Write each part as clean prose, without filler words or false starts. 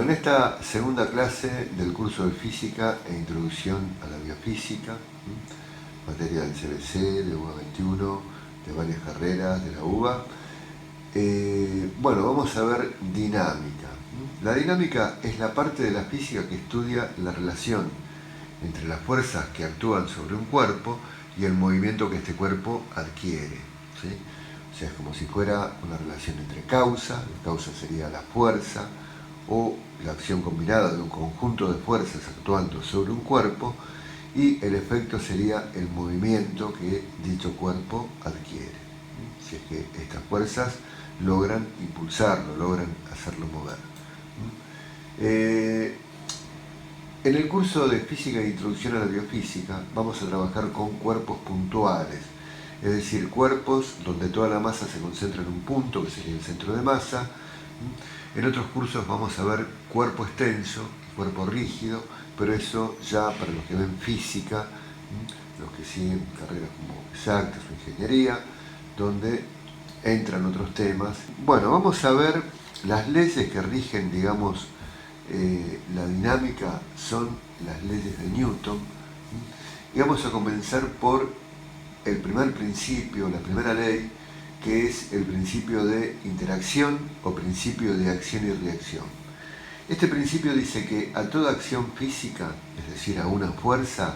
Bueno, en esta segunda clase del curso de Física e Introducción a la Biofísica, materia del CBC, de UBA 21, de varias carreras de la UBA, bueno, vamos a ver dinámica. La dinámica es la parte de la física que estudia la relación entre las fuerzas que actúan sobre un cuerpo y el movimiento que este cuerpo adquiere, ¿sí? O sea, es como si fuera una relación entre causa, la causa sería la fuerza, o la acción combinada de un conjunto de fuerzas actuando sobre un cuerpo, y el efecto sería el movimiento que dicho cuerpo adquiere, si es que estas fuerzas logran impulsarlo, logran hacerlo mover. En el curso de Física e Introducción a la Biofísica vamos a trabajar con cuerpos puntuales, es decir, cuerpos donde toda la masa se concentra en un punto, que sería el centro de masa. En otros cursos vamos a ver cuerpo extenso y cuerpo rígido, pero eso ya para los que ven física, los que siguen carreras como exactas o ingeniería, donde entran otros temas. Bueno, vamos a ver las leyes que rigen, digamos, la dinámica son las leyes de Newton. Y vamos a comenzar por el primer principio, la primera ley, que es el principio de interacción o principio de acción y reacción. Este principio dice que a toda acción física, es decir, a una fuerza,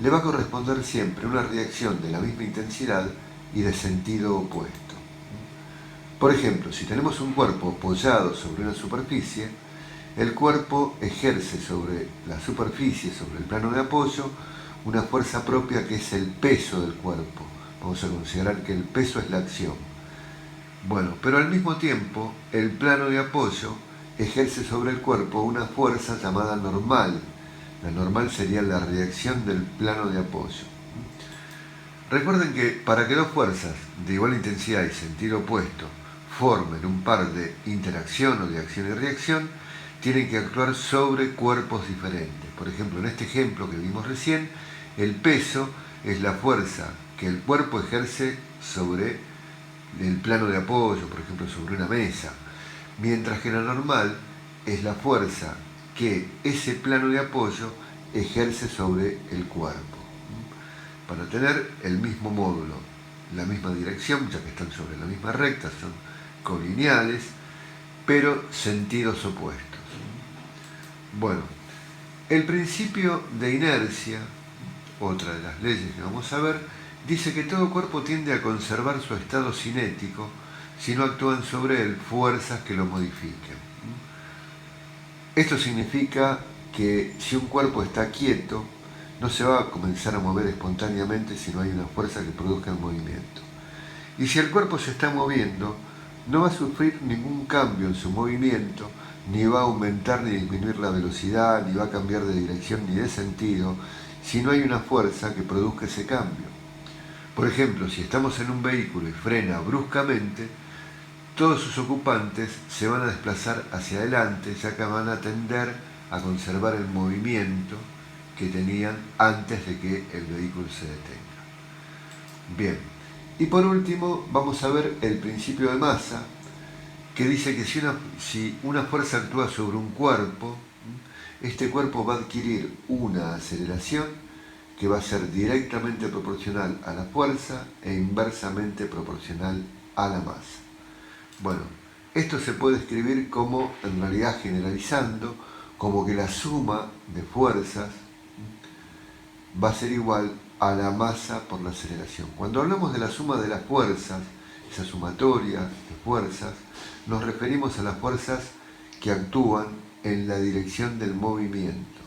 le va a corresponder siempre una reacción de la misma intensidad y de sentido opuesto. Por ejemplo, si tenemos un cuerpo apoyado sobre una superficie, el cuerpo ejerce sobre la superficie, sobre el plano de apoyo, una fuerza propia que es el peso del cuerpo. Vamos a considerar que el peso es la acción. Bueno, pero al mismo tiempo, el plano de apoyo ejerce sobre el cuerpo una fuerza llamada normal. La normal sería la reacción del plano de apoyo. Recuerden que para que dos fuerzas de igual intensidad y sentido opuesto formen un par de interacción o de acción y reacción, tienen que actuar sobre cuerpos diferentes. Por ejemplo, en este ejemplo que vimos recién, el peso es la fuerza que el cuerpo ejerce sobre el plano de apoyo, por ejemplo, sobre una mesa, mientras que la normal es la fuerza que ese plano de apoyo ejerce sobre el cuerpo. Para tener el mismo módulo, la misma dirección, ya que están sobre la misma recta, son colineales, pero sentidos opuestos. Bueno, el principio de inercia, otra de las leyes que vamos a ver, dice que todo cuerpo tiende a conservar su estado cinético si no actúan sobre él fuerzas que lo modifiquen. Esto significa que si un cuerpo está quieto, no se va a comenzar a mover espontáneamente si no hay una fuerza que produzca el movimiento. Y si el cuerpo se está moviendo, no va a sufrir ningún cambio en su movimiento, ni va a aumentar ni disminuir la velocidad, ni va a cambiar de dirección ni de sentido, si no hay una fuerza que produzca ese cambio. Por ejemplo, si estamos en un vehículo y frena bruscamente, todos sus ocupantes se van a desplazar hacia adelante, ya que van a tender a conservar el movimiento que tenían antes de que el vehículo se detenga. Bien, y por último vamos a ver el principio de masa, que dice que si una fuerza actúa sobre un cuerpo, este cuerpo va a adquirir una aceleración que va a ser directamente proporcional a la fuerza e inversamente proporcional a la masa. Bueno, esto se puede escribir como, en realidad generalizando, como que la suma de fuerzas va a ser igual a la masa por la aceleración. Cuando hablamos de la suma de las fuerzas, esa sumatoria de fuerzas, nos referimos a las fuerzas que actúan en la dirección del movimiento.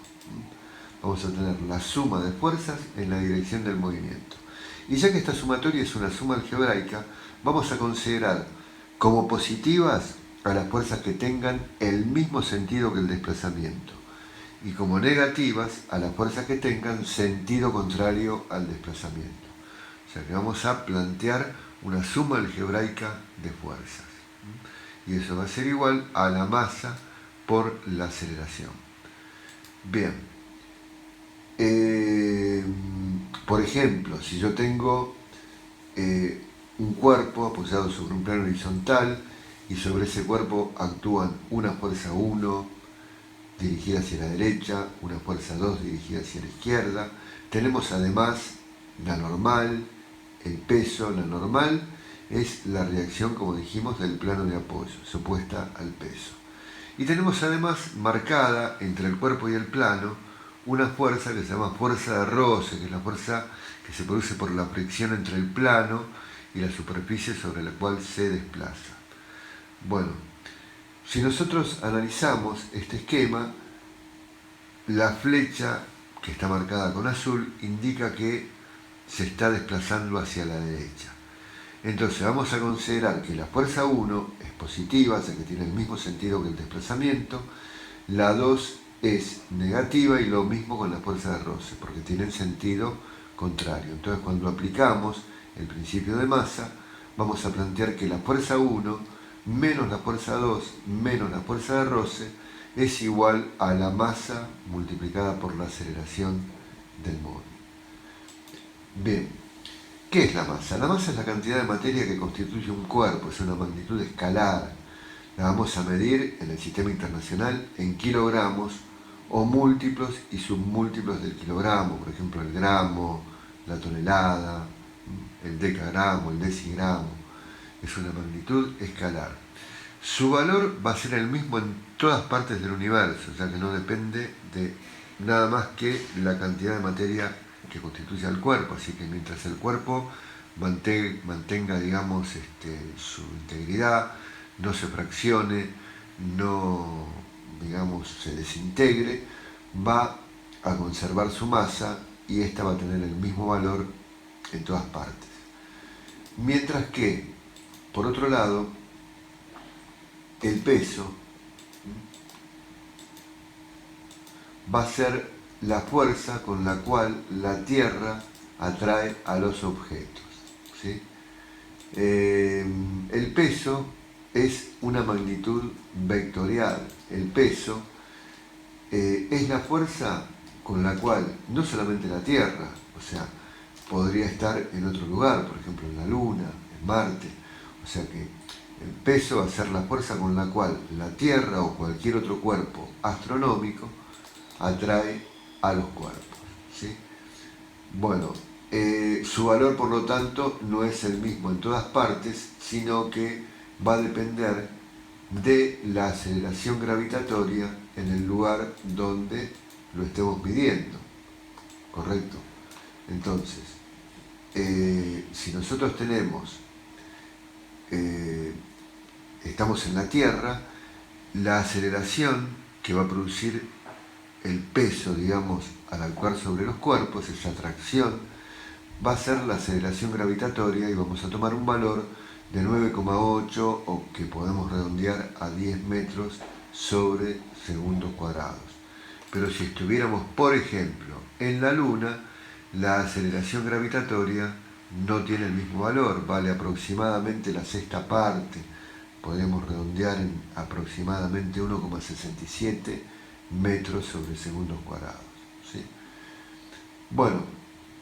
Vamos a tener la suma de fuerzas en la dirección del movimiento. Y ya que esta sumatoria es una suma algebraica, vamos a considerar como positivas a las fuerzas que tengan el mismo sentido que el desplazamiento, y como negativas a las fuerzas que tengan sentido contrario al desplazamiento. O sea que vamos a plantear una suma algebraica de fuerzas. Y eso va a ser igual a la masa por la aceleración. Bien. Por ejemplo, si yo tengo un cuerpo apoyado sobre un plano horizontal y sobre ese cuerpo actúan una fuerza 1, dirigida hacia la derecha, una fuerza 2 dirigida hacia la izquierda. Tenemos además la normal, el peso. La normal es la reacción, como dijimos, del plano de apoyo, es opuesta al peso. Y tenemos además marcada entre el cuerpo y el plano una fuerza que se llama fuerza de roce, que es la fuerza que se produce por la fricción entre el plano y la superficie sobre la cual se desplaza. Bueno, si nosotros analizamos este esquema, la flecha que está marcada con azul indica que se está desplazando hacia la derecha. Entonces vamos a considerar que la fuerza 1 es positiva, o sea que tiene el mismo sentido que el desplazamiento. La 2 es negativa y lo mismo con la fuerza de roce, porque tienen sentido contrario. Entonces cuando aplicamos el principio de masa, vamos a plantear que la fuerza 1 menos la fuerza 2 menos la fuerza de roce es igual a la masa multiplicada por la aceleración del móvil. Bien, ¿qué es la masa? La masa es la cantidad de materia que constituye un cuerpo, es una magnitud escalar. La vamos a medir en el sistema internacional en kilogramos o múltiplos y submúltiplos del kilogramo, por ejemplo el gramo, la tonelada, el decagramo, el decigramo. Es una magnitud escalar. Su valor va a ser el mismo en todas partes del universo, ya que no depende de nada más que la cantidad de materia que constituye al cuerpo. Así que mientras el cuerpo mantenga, digamos, su integridad, no se fraccione, no, digamos, se desintegre, va a conservar su masa y esta va a tener el mismo valor en todas partes. Mientras que, por otro lado, el peso va a ser la fuerza con la cual la Tierra atrae a los objetos, ¿sí? El peso es una magnitud vectorial. El peso es la fuerza con la cual no solamente la Tierra, o sea, podría estar en otro lugar, por ejemplo en la Luna, en Marte, o sea que el peso va a ser la fuerza con la cual la Tierra o cualquier otro cuerpo astronómico atrae a los cuerpos, ¿sí? Bueno, su valor por lo tanto no es el mismo en todas partes, sino que va a depender de la aceleración gravitatoria en el lugar donde lo estemos midiendo, ¿correcto? Entonces, si nosotros estamos en la Tierra, la aceleración que va a producir el peso, digamos, al actuar sobre los cuerpos, esa atracción, va a ser la aceleración gravitatoria y vamos a tomar un valor de 9,8 o que podemos redondear a 10 metros sobre segundos cuadrados. Pero si estuviéramos, por ejemplo, en la Luna, la aceleración gravitatoria no tiene el mismo valor, vale aproximadamente la sexta parte, podemos redondear en aproximadamente 1,67 metros sobre segundos cuadrados, ¿sí? Bueno,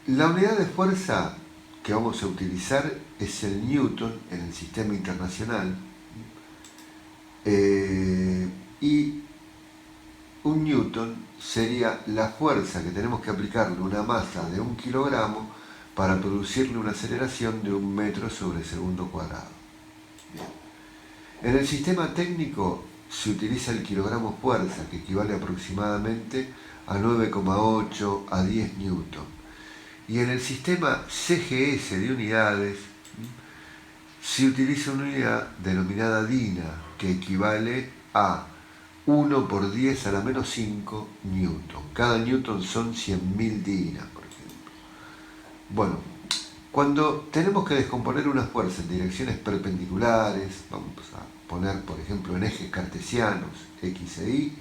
la unidad de fuerza que vamos a utilizar es el Newton en el sistema internacional, y un Newton sería la fuerza que tenemos que aplicarle a una masa de 1 kilogramo para producirle una aceleración de 1 metro sobre segundo cuadrado. Bien. En el sistema técnico se utiliza el kilogramo fuerza, que equivale aproximadamente a 9,8 a 10 newton. Y en el sistema CGS de unidades se utiliza una unidad denominada DINA, que equivale a 1 por 10 a la menos 5 newton. Cada newton son 100.000 DINA, por ejemplo. Bueno, cuando tenemos que descomponer una fuerza en direcciones perpendiculares, vamos a poner, por ejemplo, en ejes cartesianos X e Y,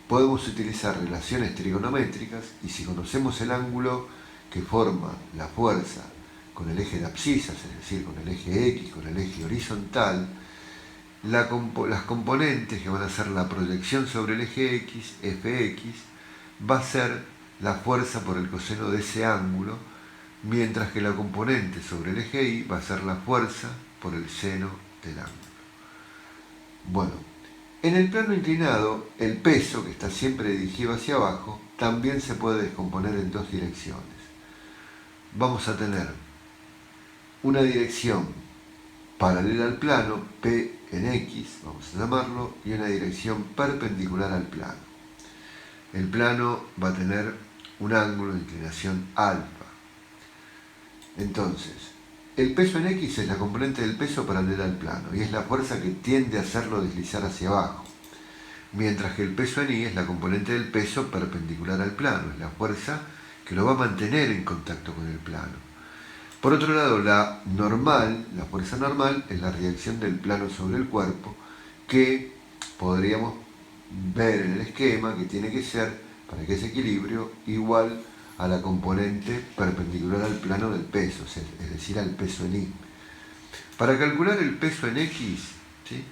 podemos utilizar relaciones trigonométricas y si conocemos el ángulo que forma la fuerza con el eje de abscisas, es decir, con el eje X, con el eje horizontal, las componentes que van a ser la proyección sobre el eje X, Fx, va a ser la fuerza por el coseno de ese ángulo, mientras que la componente sobre el eje Y va a ser la fuerza por el seno del ángulo. Bueno, En el plano inclinado, el peso, que está siempre dirigido hacia abajo, también se puede descomponer en dos direcciones. Vamos a tener una dirección paralela al plano, P en X, vamos a llamarlo, y una dirección perpendicular al plano. El plano va a tener un ángulo de inclinación alfa. Entonces, el peso en X es la componente del peso paralela al plano y es la fuerza que tiende a hacerlo deslizar hacia abajo. Mientras que el peso en Y es la componente del peso perpendicular al plano, es la fuerza que lo va a mantener en contacto con el plano. Por otro lado, la fuerza normal, es la reacción del plano sobre el cuerpo, que podríamos ver en el esquema que tiene que ser, para que ese equilibrio, igual a la componente perpendicular al plano del peso, es decir, al peso en Y. Para calcular el peso en X, ¿sí?,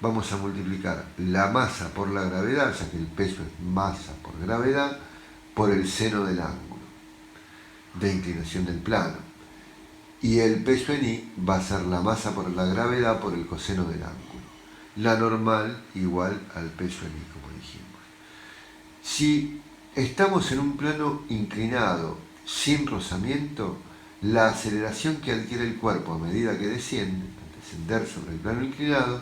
vamos a multiplicar la masa por la gravedad, ya que el peso es masa por gravedad, por el seno del ángulo de inclinación del plano. Y el peso en Y va a ser la masa por la gravedad por el coseno del ángulo. La normal igual al peso en Y, como dijimos. Si estamos en un plano inclinado sin rozamiento, la aceleración que adquiere el cuerpo a medida que desciende, al descender sobre el plano inclinado,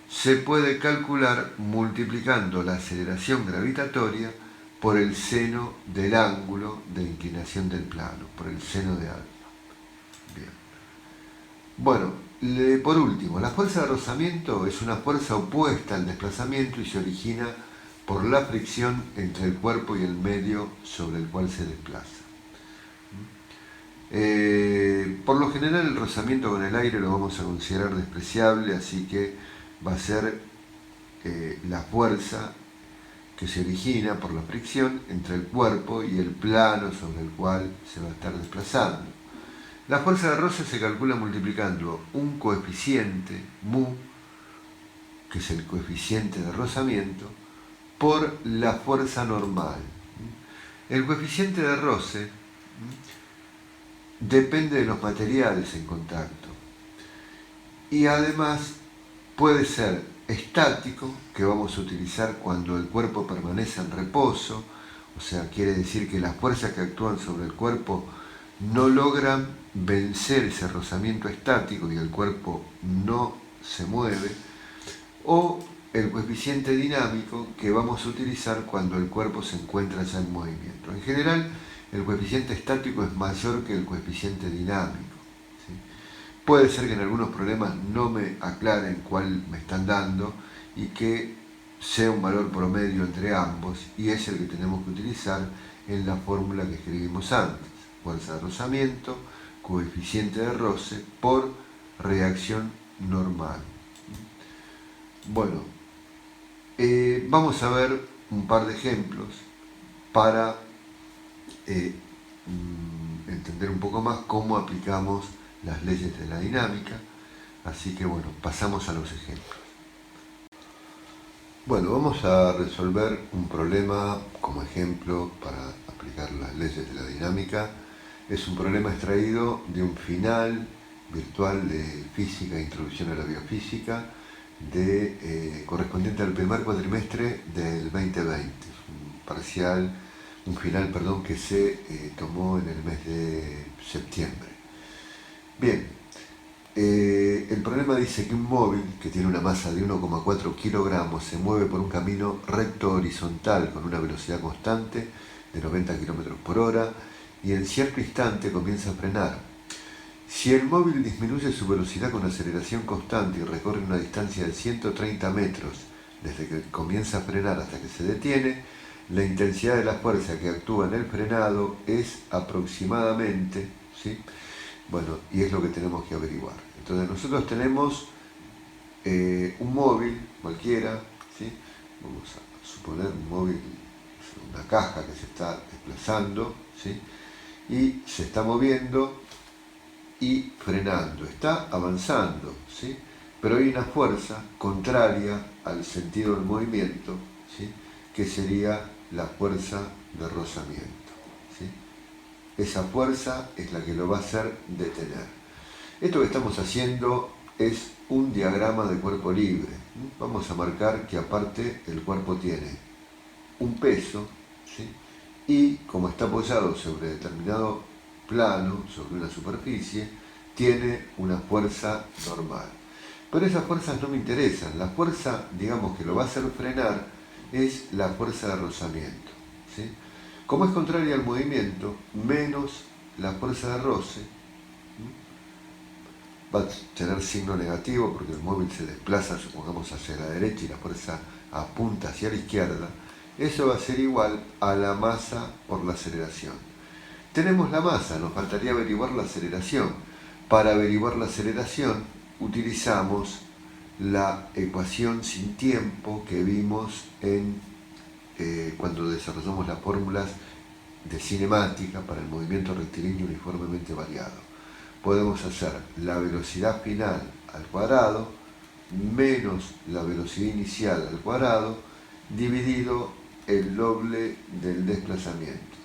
se puede calcular multiplicando la aceleración gravitatoria por el seno del ángulo de inclinación del plano, por el seno de alfa. Bien. Bueno, por último, la fuerza de rozamiento es una fuerza opuesta al desplazamiento y se origina por la fricción entre el cuerpo y el medio sobre el cual se desplaza. Por lo general el rozamiento con el aire lo vamos a considerar despreciable, así que va a ser la fuerza que se origina por la fricción entre el cuerpo y el plano sobre el cual se va a estar desplazando. La fuerza de roce se calcula multiplicando un coeficiente, mu, que es el coeficiente de rozamiento, por la fuerza normal. El coeficiente de roce depende de los materiales en contacto y además puede ser estático, que vamos a utilizar cuando el cuerpo permanece en reposo, o sea, quiere decir que las fuerzas que actúan sobre el cuerpo no logran vencer ese rozamiento estático y el cuerpo no se mueve, o el coeficiente dinámico, que vamos a utilizar cuando el cuerpo se encuentra ya en movimiento. En general, el coeficiente estático es mayor que el coeficiente dinámico, ¿sí? Puede ser que en algunos problemas no me aclaren cuál me están dando y que sea un valor promedio entre ambos, y es el que tenemos que utilizar en la fórmula que escribimos antes: fuerza de rozamiento, coeficiente de roce por reacción normal. Bueno, vamos a ver un par de ejemplos para entender un poco más cómo aplicamos las leyes de la dinámica. Así que bueno, pasamos a los ejemplos. Bueno, vamos a resolver un problema como ejemplo para aplicar las leyes de la dinámica. Es un problema extraído de un final virtual de Física e Introducción a la Biofísica correspondiente al primer cuatrimestre del 2020. Un final que se tomó en el mes de septiembre. Bien, el problema dice que un móvil que tiene una masa de 1,4 kilogramos se mueve por un camino recto horizontal con una velocidad constante de 90 km por hora y en cierto instante comienza a frenar. Si el móvil disminuye su velocidad con aceleración constante y recorre una distancia de 130 metros desde que comienza a frenar hasta que se detiene, la intensidad de la fuerza que actúa en el frenado es aproximadamente, ¿sí? Bueno, y es lo que tenemos que averiguar. Entonces nosotros tenemos un móvil cualquiera, ¿sí? Vamos a suponer un móvil, una caja que se está desplazando, ¿sí?, y se está moviendo y frenando, está avanzando, ¿sí?, pero hay una fuerza contraria al sentido del movimiento, ¿sí?, que sería la fuerza de rozamiento, ¿sí? Esa fuerza es la que lo va a hacer detener. Esto que estamos haciendo es un diagrama de cuerpo libre. Vamos a marcar que aparte el cuerpo tiene un peso, ¿sí? Y como está apoyado sobre determinado plano, sobre una superficie, tiene una fuerza normal. Pero esas fuerzas no me interesan. La fuerza, digamos, que lo va a hacer frenar es la fuerza de rozamiento, ¿sí? Como es contraria al movimiento, menos la fuerza de roce, va a tener signo negativo porque el móvil se desplaza, supongamos, hacia la derecha y la fuerza apunta hacia la izquierda. Eso va a ser igual a la masa por la aceleración. Tenemos la masa, nos faltaría averiguar la aceleración. Para averiguar la aceleración utilizamos la ecuación sin tiempo que vimos cuando desarrollamos las fórmulas de cinemática para el movimiento rectilíneo uniformemente variado. Podemos hacer la velocidad final al cuadrado menos la velocidad inicial al cuadrado dividido el doble del desplazamiento.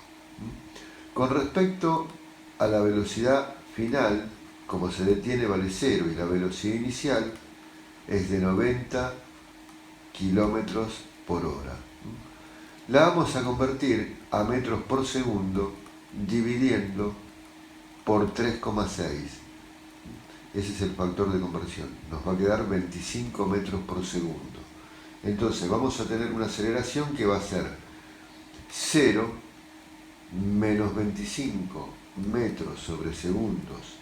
Con respecto a la velocidad final, como se detiene vale 0 y la velocidad inicial es de 90 kilómetros por hora. La vamos a convertir a metros por segundo dividiendo por 3,6. Ese es el factor de conversión. Nos va a quedar 25 metros por segundo. Entonces vamos a tener una aceleración que va a ser 0 menos 25 metros sobre segundos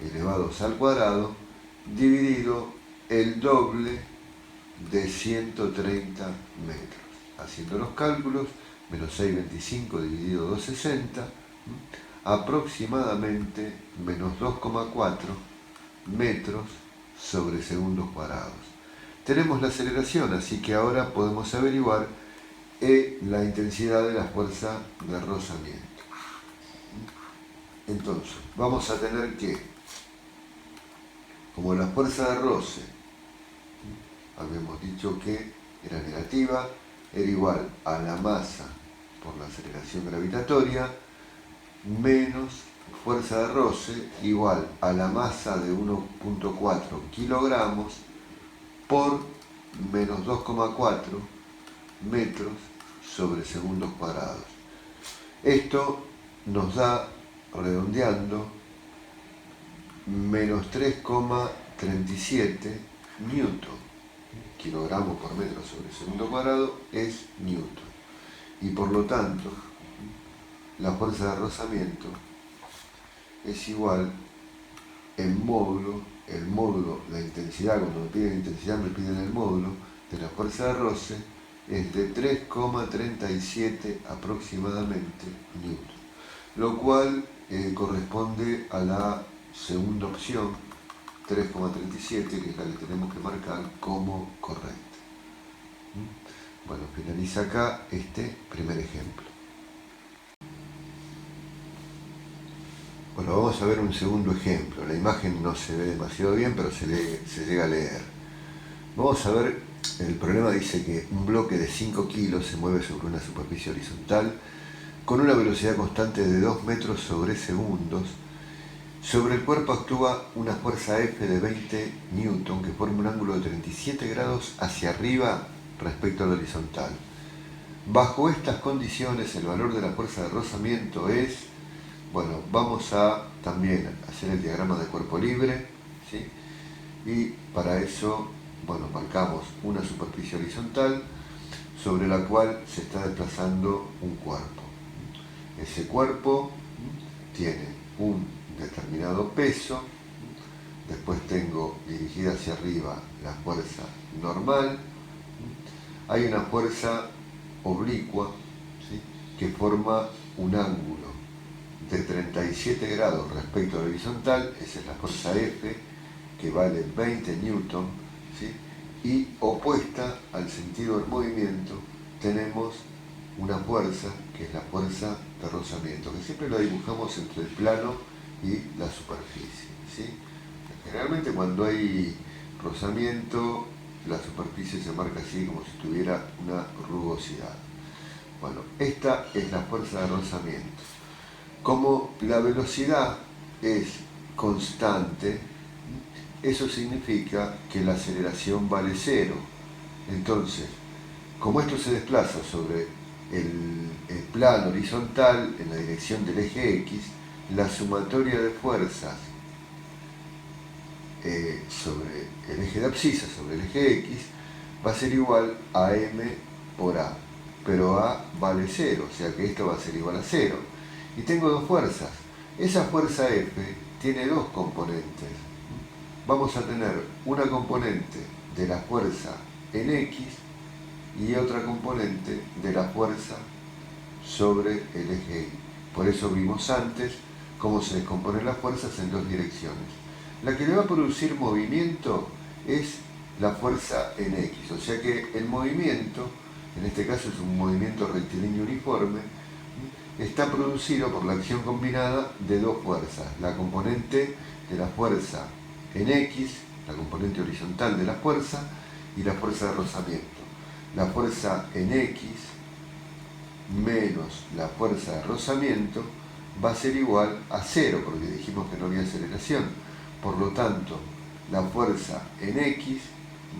elevados al cuadrado dividido el doble de 130 metros. Haciendo los cálculos, menos 6,25 dividido 2,60, aproximadamente menos 2,4 metros sobre segundos cuadrados. Tenemos la aceleración, así que ahora podemos averiguar la intensidad de la fuerza de rozamiento. Entonces, vamos a tener que, como la fuerza de roce, habíamos dicho que era negativa, era igual a la masa por la aceleración gravitatoria, menos fuerza de roce igual a la masa de 1,4 kilogramos por menos 2,4 metros sobre segundos cuadrados. Esto nos da, redondeando, menos 3,37 newton. Kilogramos por metro sobre segundo cuadrado es newton. Y por lo tanto, la fuerza de rozamiento es igual en módulo, el módulo, la intensidad, cuando me piden intensidad me piden el módulo de la fuerza de roce, es de 3,37 aproximadamente newton, lo cual corresponde a la segunda opción, 3,37, que es la que tenemos que marcar como correcta. Bueno, finaliza acá este primer ejemplo. Bueno, vamos a ver un segundo ejemplo. La imagen no se ve demasiado bien, pero se llega a leer. Vamos a ver, el problema dice que un bloque de 5 kilos se mueve sobre una superficie horizontal con una velocidad constante de 2 metros sobre segundos. Sobre el cuerpo actúa una fuerza F de 20 newton que forma un ángulo de 37 grados hacia arriba respecto al horizontal. Bajo estas condiciones, el valor de la fuerza de rozamiento es, bueno, vamos a también hacer el diagrama de cuerpo libre, ¿sí? Y para eso, bueno, marcamos una superficie horizontal sobre la cual se está desplazando un cuerpo. Ese cuerpo tiene un determinado peso, después tengo dirigida hacia arriba la fuerza normal, hay una fuerza oblicua, ¿sí?, que forma un ángulo de 37 grados respecto al horizontal, esa es la fuerza F, que vale 20 newton, ¿sí?, y opuesta al sentido del movimiento tenemos una fuerza, que es la fuerza de rozamiento, que siempre la dibujamos entre el plano y la superficie, ¿sí? Generalmente cuando hay rozamiento, la superficie se marca así como si tuviera una rugosidad. Bueno, esta es la fuerza de rozamiento. Como la velocidad es constante, eso significa que la aceleración vale cero. Entonces, como esto se desplaza sobre el plano horizontal en la dirección del eje X, la sumatoria de fuerzas sobre el eje de abscisa, sobre el eje X, va a ser igual a m por a, pero a vale 0, o sea que esto va a ser igual a 0. Y tengo dos fuerzas. Esa fuerza F tiene dos componentes. Vamos a tener una componente de la fuerza en X y otra componente de la fuerza sobre el eje Y. Por eso vimos antes cómo se descomponen las fuerzas en dos direcciones. La que le va a producir movimiento es la fuerza en X, o sea que el movimiento, en este caso es un movimiento rectilíneo uniforme, está producido por la acción combinada de dos fuerzas, la componente de la fuerza en X, la componente horizontal de la fuerza, y la fuerza de rozamiento. La fuerza en X menos la fuerza de rozamiento va a ser igual a 0, porque dijimos que no había aceleración. Por lo tanto, la fuerza en X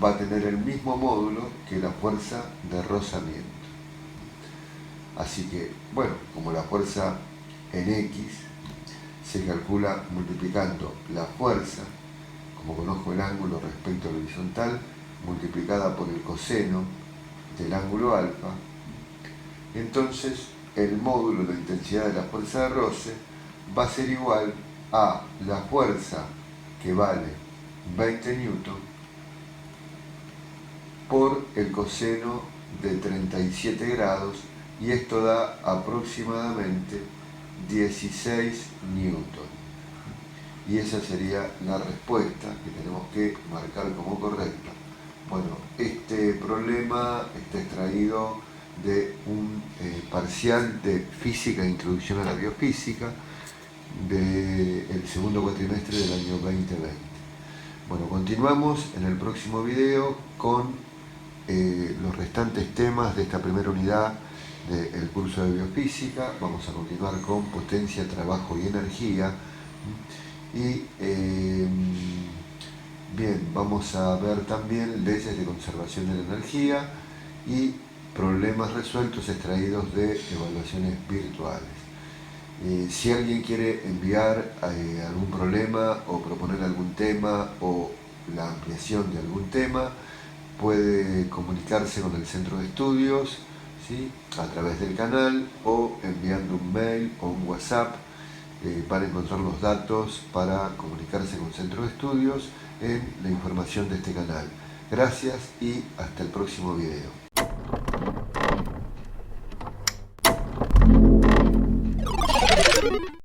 va a tener el mismo módulo que la fuerza de rozamiento. Así que, bueno, como la fuerza en X se calcula multiplicando la fuerza, como conozco el ángulo respecto al horizontal, multiplicada por el coseno del ángulo alfa, entonces el módulo de intensidad de la fuerza de roce va a ser igual a la fuerza que vale 20 newton por el coseno de 37 grados, y esto da aproximadamente 16 newton. Y esa sería la respuesta que tenemos que marcar como correcta. Bueno, este problema está extraído de un parcial de Física e Introducción a la Biofísica del segundo cuatrimestre del año 2020. Bueno, continuamos en el próximo video con los restantes temas de esta primera unidad del curso de Biofísica. Vamos a continuar con potencia, trabajo y energía. Y bien, vamos a ver también leyes de conservación de la energía y problemas resueltos extraídos de evaluaciones virtuales. Si alguien quiere enviar algún problema o proponer algún tema o la ampliación de algún tema, puede comunicarse con el centro de estudios, ¿sí?, a través del canal o enviando un mail o un WhatsApp. Para encontrar los datos para comunicarse con Centro de Estudios en la información de este canal. Gracias y hasta el próximo video.